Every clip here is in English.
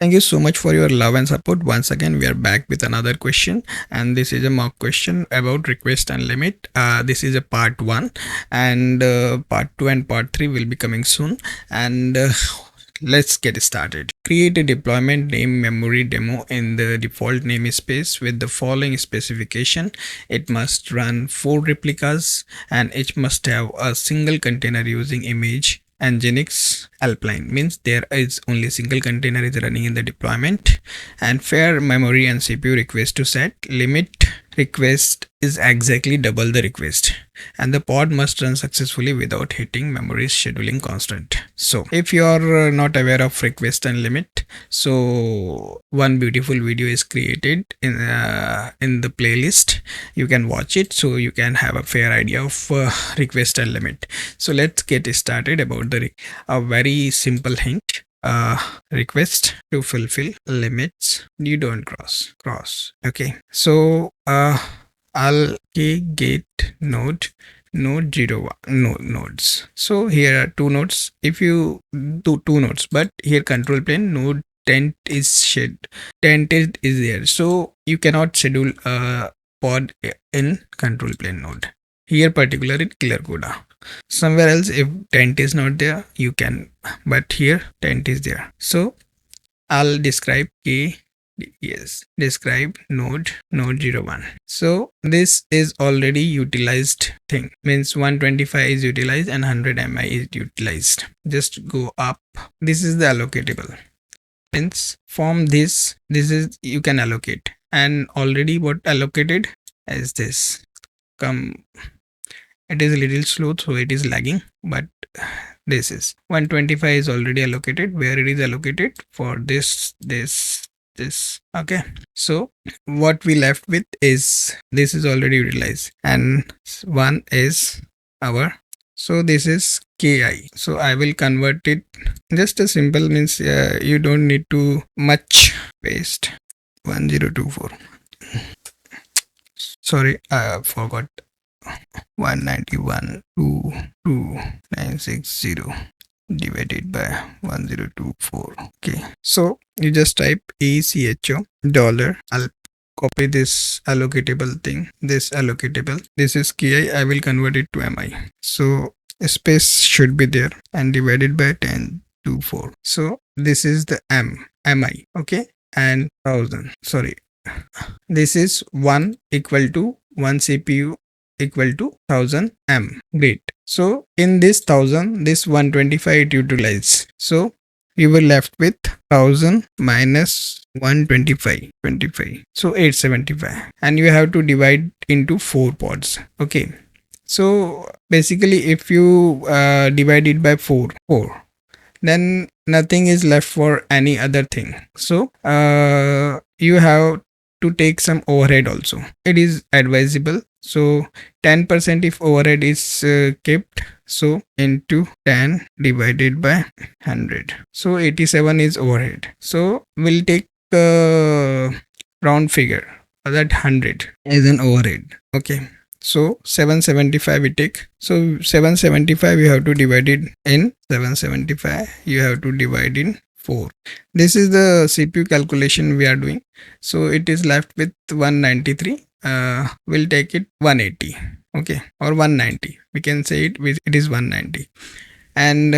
Thank you so much for your love and support. Once again, we are back with another question, and this is a mock question about request and limit. This is a part 1, and part 2 and part 3 will be coming soon. And let's get started. Create a deployment name memory demo in the default namespace with the following specification. It must run 4 replicas, and each must have a single container using image and Nginx Alpine, means there is only single container is running in the deployment, and fair memory and CPU request to set. Limit request is exactly double the request, and the pod must run successfully without hitting memory scheduling constant. So if you are not aware of request and limit, so one beautiful video is created in the playlist. You can watch it so you can have a fair idea of request and limit. So let's get started about a very simple hint. Request to fulfill, limits you don't cross. Okay, so I'll get node 0 1 nodes. So here are 2 nodes. If you do 2 nodes, but here control plane node 10 is there, so you cannot schedule a pod in control plane node. Here particular in clear coda. Somewhere else, if tent is not there, you can, but here tent is there. So I'll describe describe node 01. So this is already utilized thing, means 125 is utilized and 100 mi is utilized. Just go up. This is the allocatable, means from this is you can allocate, and already what allocated is this. Come, it is a little slow, so it is lagging, but this is 125 is already allocated. Where it is allocated for this. Okay, so what we left with is this is already utilized, and one is our, so this is KI. So I will convert it, just a simple, means you don't need to much paste 1024. Sorry, I forgot. 191.22960 divided by 1024. Okay, so you just type echo $. I'll copy this allocatable thing, this is ki. I will convert it to mi, so space should be there, and divided by 1024. So this is the mi. Okay, and 1000, sorry, this is 1 equal to 1 CPU equal to 1000 m. Great. So in this 1000, this 125 it utilized. So you were left with 1000 minus 125, so 875, and you have to divide into 4 pods. Okay, so basically if you divide it by 4, then nothing is left for any other thing. So you have to take some overhead also. It is advisable. So 10% if overhead is kept, so into 10 divided by 100. So 87 is overhead. So we'll take round figure, that 100 is an overhead. Okay, so 775 we take. So 775 you have to divide it in 775. You have to divide in 4. This is the CPU calculation we are doing. So it is left with 193. We'll take it 180. Okay, or 190. We can say it is 190. And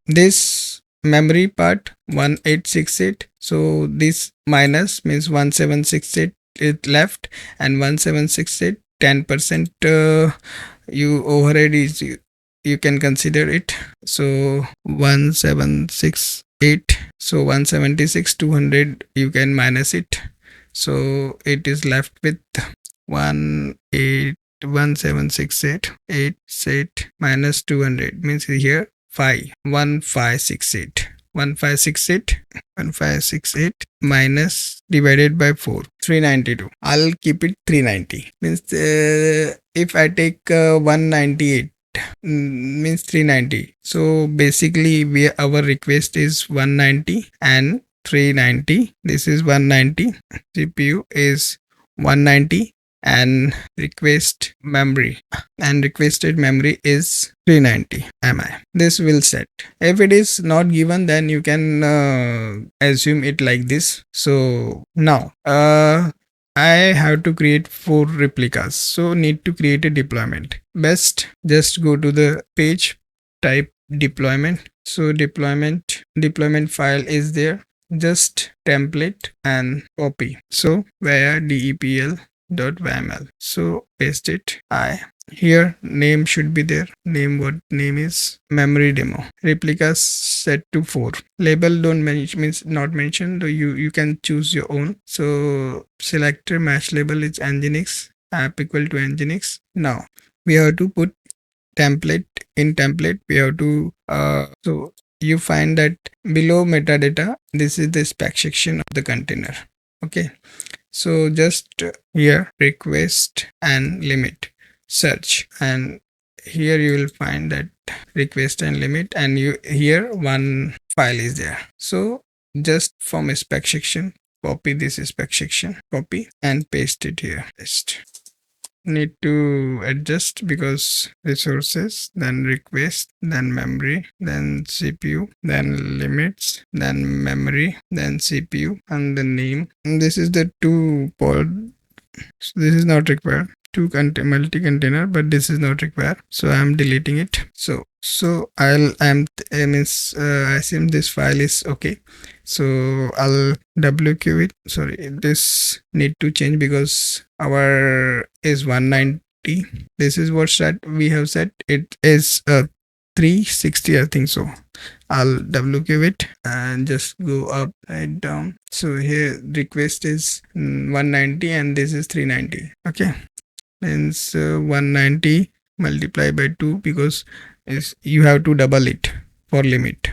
this memory part 1868. So this minus means 1768 is left, and 1768 10% you overhead is you can consider it. So 1768. So 176 200 you can minus it. So it is left with 1768 minus 200 means here 1568 minus divided by 4, 392. I'll keep it 390, means if I take 198 means 390. So basically our request is 190 and 390. This is 190. CPU is 190 and request memory, and requested memory is 390 mi. This will set. If it is not given, then you can assume it like this. So now I have to create 4 replicas, so need to create a deployment. Best just go to the page, type deployment. So deployment file is there, just template and copy. So via depl.yml, so paste it. Here name should be there. Name, what name is memory demo. Replicas set to 4. Label don't mention, means not mentioned. You can choose your own. So selector match label is nginx, app equal to nginx. Now we have to put template. In template we have to so you find that below metadata, this is the spec section of the container. Okay, so just here request and limit search, and here you will find that request and limit, and you here one file is there. So just from a spec section, copy this spec section, copy and paste it here. Paste. Need to adjust because resources, then request, then memory, then CPU, then limits, then memory, then CPU, and the name. And this is the 2 pod. So this is not required. 2 multi container, but this is not required, so I'm deleting it. So I assume this file is okay, so I'll wq it. Sorry, this need to change because our is 190. This is what we have set. It is 360, I think so. I'll wq it and just go up and down. So here request is 190 and this is 390. Okay, means 190 multiplied by 2 because you have to double it for limit.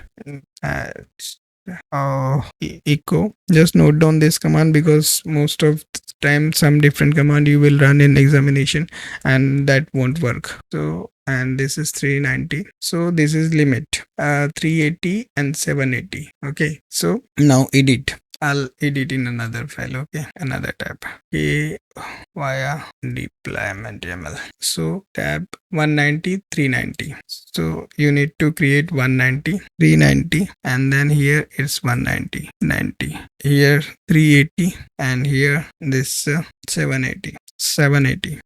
Echo, just note down this command because most of the time some different command you will run in examination and that won't work. So, and this is 390, so this is limit 380 and 780. Okay, so now edit. I'll edit in another file. Okay, another tab. Okay, via deployment YAML. So tab 190 390. So you need to create 190 390, and then here it's 190 90. Here 380, and here this 780.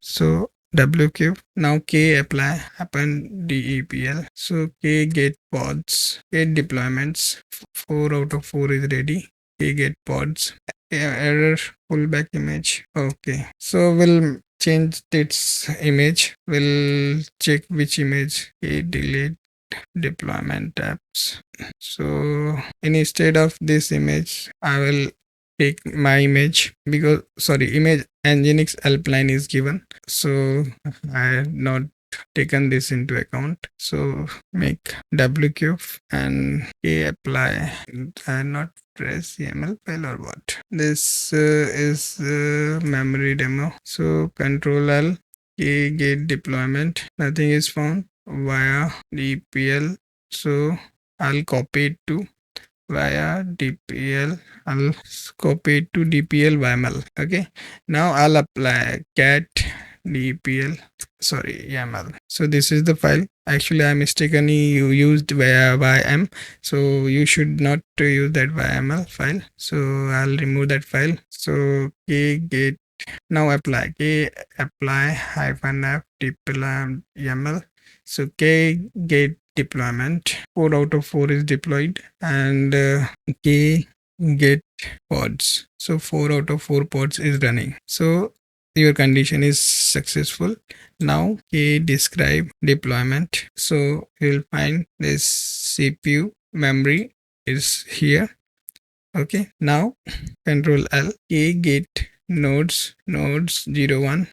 So wq. Now k apply happen depl. So k get pods, get deployments. 4 out of 4 is ready. K get pods. Error pullback image. Okay, so we'll change its image. We'll check which image. K delete deployment tabs. So instead of this image, I will take my image because image nginx helpline is given, so I have not taken this into account. So make wq and k apply and not press YAML file or what. This is memory demo. So control L, k get deployment, nothing is found via dpl. So I'll copy it to via dpl. I'll copy it to dpl YAML. Okay, now I'll apply cat dpl YAML. So this is the file. Actually I mistakenly used via ym, so you should not use that YAML file. So I'll remove that file. So k get, now apply k apply -f deploy YAML. So k get deployment, 4 out of 4 is deployed, and k get pods, so 4 out of 4 pods is running. So your condition is successful. Now k describe deployment. So you'll find this CPU memory is here. Okay, now control L, k get nodes 01,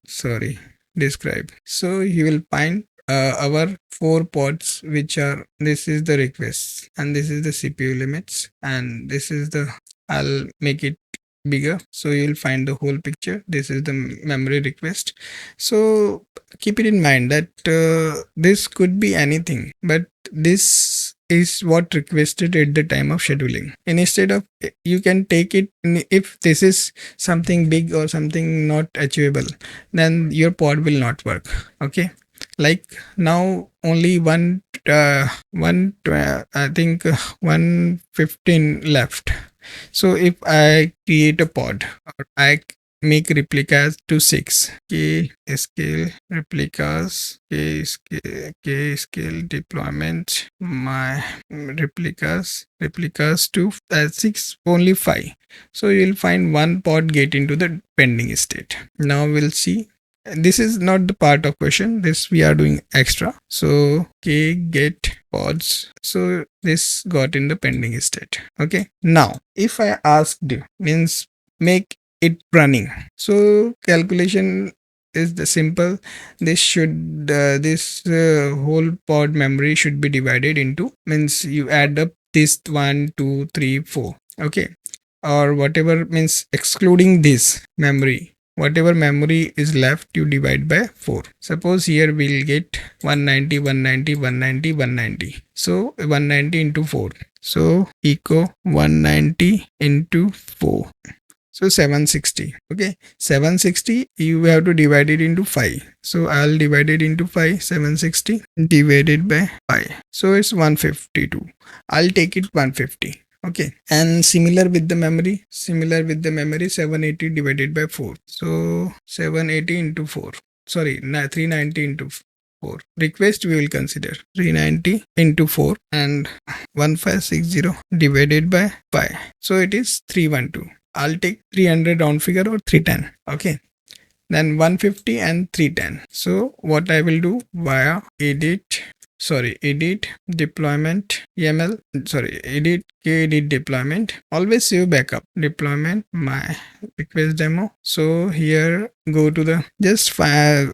describe. So you will find our 4 pods, which are, this is the requests and this is the CPU limits, and this is the, I'll make it bigger so you'll find the whole picture. This is the memory request. So keep it in mind that this could be anything, but this is what requested at the time of scheduling. And instead of, you can take it, if this is something big or something not achievable, then your pod will not work. Okay, like now only I think 115 left. So if I create a pod, or I make replicas to 6, k scale replicas, k scale deployment, my replicas to 6, only 5. So you'll find one pod get into the pending state. Now we'll see. This is not the part of question, this we are doing extra. So k get pods, so this got in the pending state. Okay, now if I asked you, means make it running, so calculation is the simple. This should whole pod memory should be divided into, means you add up this 1 2 3 4, okay, or whatever, means excluding this memory, whatever memory is left you divide by 4. Suppose here we'll get 190 190 190 190, so 190 into 4, so echo 190 into 4, so 760. Okay, 760 you have to divide it into 5, so I'll divide it into 5. 760 divided by 5, so it's 152. I'll take it 150. Okay, and similar with the memory, 780 divided by 4, so 780 into 4, sorry, 390 into 4. Request we will consider 390 into 4, and 1560 divided by 5, so it is 312. I'll take 300 round figure, or 310. Okay, then 150 and 310. So what I will do, via edit deployment YAML, edit deployment, always save backup deployment my request demo. So here go to the just file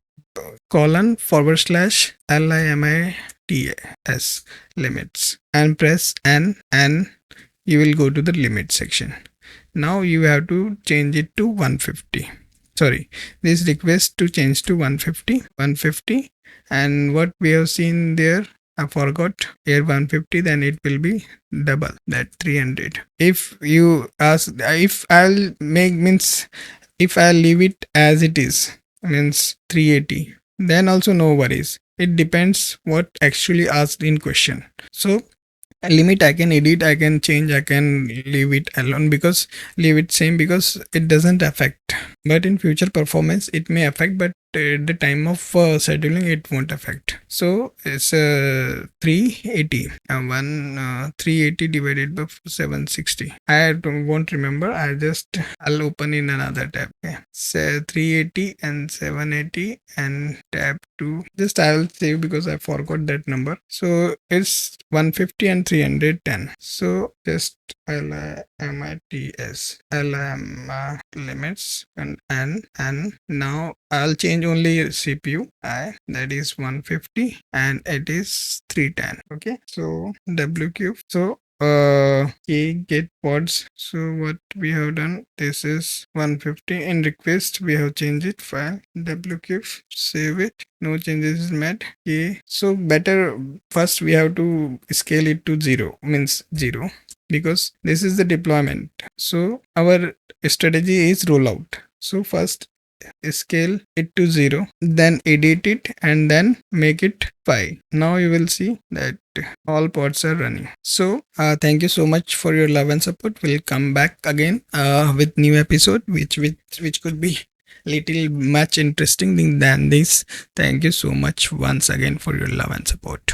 :/limits limits, and press N, and you will go to the limit section. Now you have to change it to 150. Sorry, this request to change to 150, and what we have seen there, I forgot, here 150, then it will be double that 300. If you ask, if I'll make, means if I'll leave it as it is, means 380, then also no worries. It depends what actually asked in question. So limit I can edit, I can change, I can leave it alone, because leave it same, because it doesn't affect, but in future performance it may affect, but at the time of scheduling it won't affect. So it's 380 and 380 divided by 760. I won't remember, I'll open in another tab. Okay, so 380 and 780 and tab 2, just I'll save because I forgot that number. So it's 150 and 310. So just limits and now I'll change only CPU, that is 150 and it is 310. Okay, so wq, so get pods. So what we have done, this is 150. In request we have changed it, file wq, save it, no changes is made. Okay, so better first we have to scale it to 0, means 0, because this is the deployment. So our strategy is rollout. So first scale it to 0, then edit it, and then make it 5. Now you will see that all pods are running. So thank you so much for your love and support. We'll come back again with new episode which could be little much interesting than this. Thank you so much once again for your love and support.